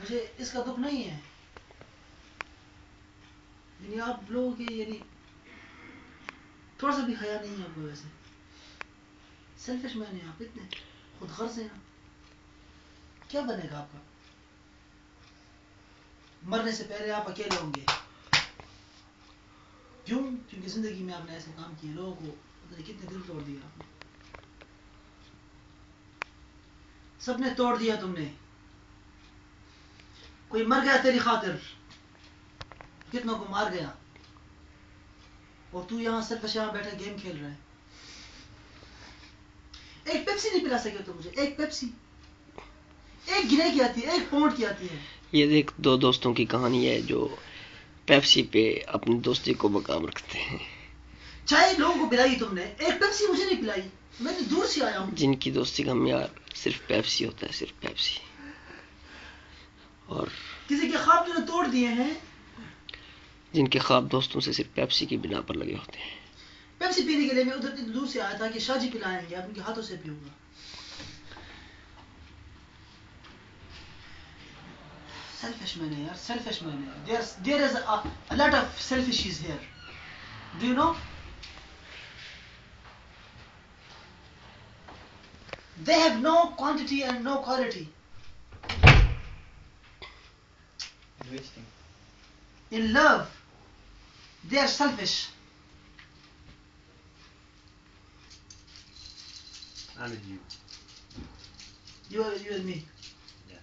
मुझे इसका दुख नहीं है, यानी आप लोगों के यानी थोड़ा सा भी हया नहीं है आपको, वैसे सेल्फिश मैन है आप, इतने खुद गर्ज हैं। क्या बनेगा आपका? मरने से पहले आप अकेले होंगे। क्यों? क्योंकि जिंदगी में आपने ऐसे काम किए, लोगों को पता नहीं कितने दिल तोड़ दिया आपने, सबने तोड़ दिया तुमने। कोई मर गया तेरी खातिर, कितनों को मार गया, और तू यहाँ सिर्फ यहाँ बैठा गेम खेल रहा है। एक पेप्सी नहीं पिला सके तो मुझे, एक पेप्सी, एक गिने की आती है, एक पौंड की आती है। ये देख, दो दोस्तों की कहानी है जो पेप्सी पे अपनी दोस्ती को मकाम रखते हैं। चाय लोगों को पिलाई तुमने, एक पेप्सी मुझे नहीं पिलाई, मैं तो दूर से आया हूँ। जिनकी दोस्ती का म्यार सिर्फ पेप्सी होता है, सिर्फ पेप्सी। और किसी के ख्वाब तूने तोड़ दिए हैं, जिनके ख्वाब दोस्तों से सिर्फ पेप्सी की बिना पर लगे होते हैं। पेप्सी पीने के लिए मैं उधर इतनी दूर से आया था कि शाहजी पिलाएंगे, आप उनके हाथों से पीऊंगा। सेल्फिश मैन है यार, सेल्फिश मैन है। There is a lot of selfishness here, do you know? They have no quantity and no quality. Which thing? In love, they are selfish. I'm with you. You and me. Yeah.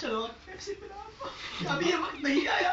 चलो Pepsi पिलाओ, अभी ये वक्त नहीं आया।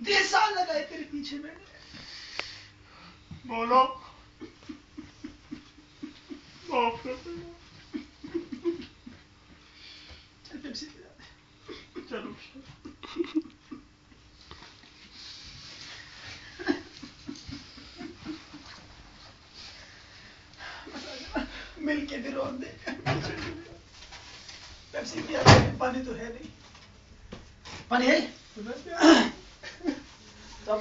10 साल लगाए तेरे पीछे मैंने। बोलो माफ कर देना। चल पेप्सी पिला दे। चलो मिल के भी रोक दे। पेप्सी पिया दे, पानी तो है नहीं। पानी है? तो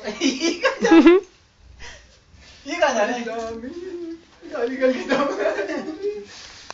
ये कहाँ जा रहे हैं?